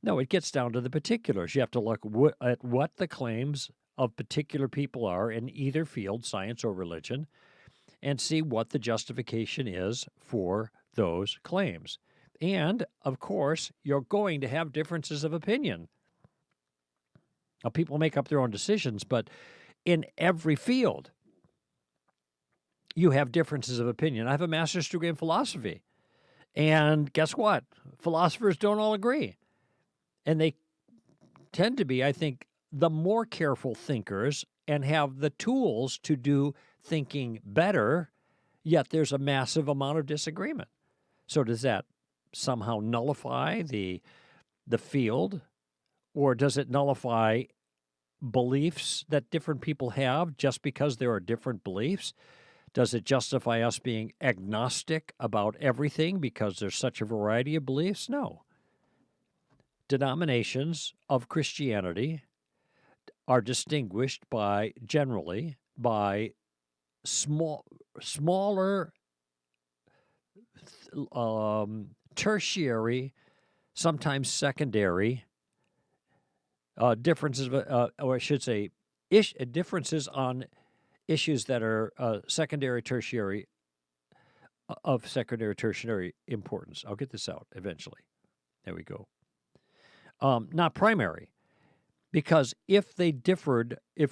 No, it gets down to the particulars. You have to look at what the claims of particular people are in either field, science or religion, and see what the justification is for those claims. And, of course, you're going to have differences of opinion. Now, people make up their own decisions, but in every field, you have differences of opinion. I have a master's degree in philosophy. And guess what? Philosophers don't all agree. And they tend to be, I think, the more careful thinkers and have the tools to do thinking better, yet there's a massive amount of disagreement. So does that somehow nullify the field, or does it nullify beliefs that different people have just because there are different beliefs? Does it justify us being agnostic about everything because there's such a variety of beliefs? No. Denominations of Christianity are distinguished generally by smaller, tertiary, sometimes secondary differences, or I should say, differences on issues that are secondary, tertiary importance. I'll get this out eventually. There we go. Not primary, because if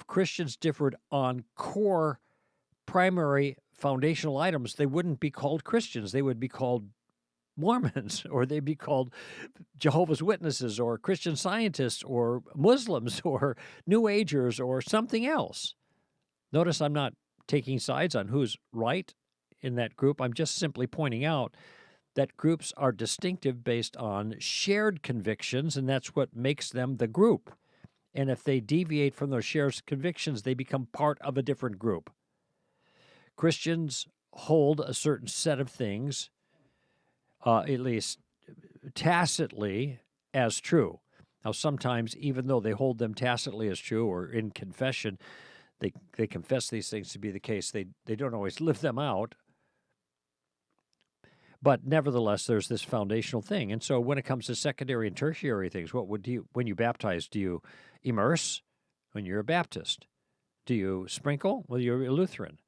Christians differed on core, primary, foundational items, they wouldn't be called Christians. They would be called Mormons, or they'd be called Jehovah's Witnesses, or Christian Scientists, or Muslims, or New Agers, or something else. Notice I'm not taking sides on who's right in that group. I'm just simply pointing out that groups are distinctive based on shared convictions, and that's what makes them the group. And if they deviate from those shared convictions, they become part of a different group. Christians hold a certain set of things, at least tacitly, as true. Now, sometimes, even though they hold them tacitly as true or in confession, they confess these things to be the case. They don't always live them out. But nevertheless, there's this foundational thing. And so when it comes to secondary and tertiary things, when you baptize, do you immerse when you're a Baptist? Do you sprinkle? Well, you're a Lutheran.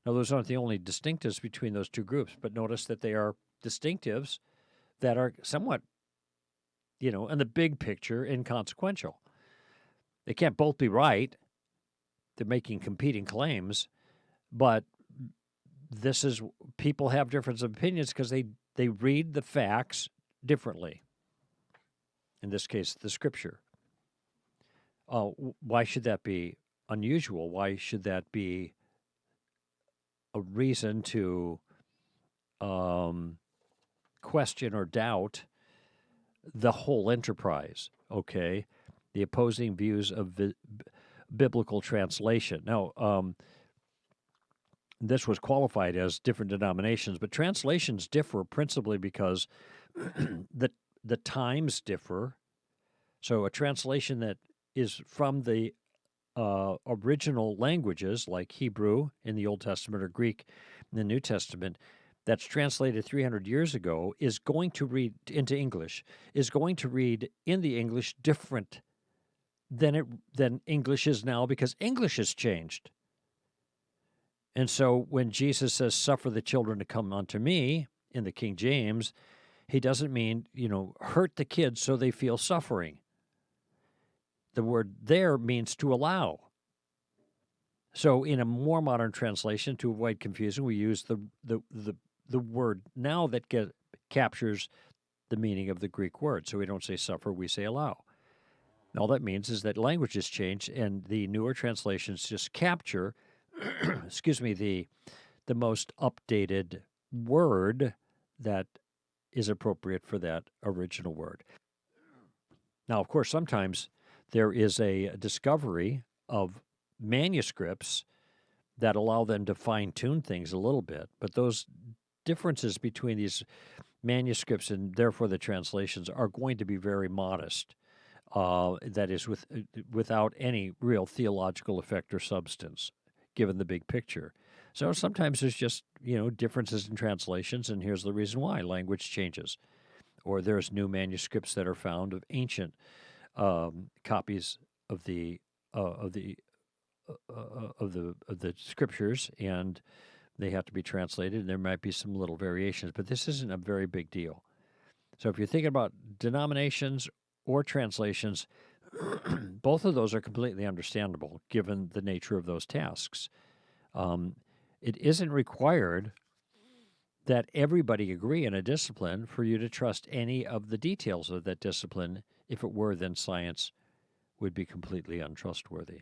Now, those aren't the only distinctives between those two groups, but notice that they are distinctives that are somewhat, in the big picture, inconsequential. They can't both be right. They're making competing claims, but people have different opinions because they read the facts differently. In this case, the Scripture. Why should that be unusual? Why should that be a reason to question or doubt the whole enterprise? Okay, the opposing views of biblical translation. Now, this was qualified as different denominations, but translations differ principally because the times differ. So a translation that is from the original languages, like Hebrew in the Old Testament or Greek in the New Testament, that's translated 300 years ago, is going to read into English, is going to read in the English different than English is now, because English has changed. And so when Jesus says, "Suffer the children to come unto me," in the King James, he doesn't mean, hurt the kids so they feel suffering. The word there means to allow. So in a more modern translation, to avoid confusion, we use the word now that captures the meaning of the Greek word. So we don't say suffer, we say allow. And all that means is that language has changed, and the newer translations just capture the most updated word that is appropriate for that original word. Now, of course, sometimes there is a discovery of manuscripts that allow them to fine-tune things a little bit, but those differences between these manuscripts and therefore the translations are going to be very modest. That is, without any real theological effect or substance, given the big picture. So sometimes there's just, differences in translations, and here's the reason why: language changes. or there's new manuscripts that are found of ancient copies of the of the of the scriptures, and they have to be translated. And there might be some little variations, but this isn't a very big deal. So if you're thinking about denominations or translations, both of those are completely understandable given the nature of those tasks. It isn't required that everybody agree in a discipline for you to trust any of the details of that discipline. If it were, then science would be completely untrustworthy.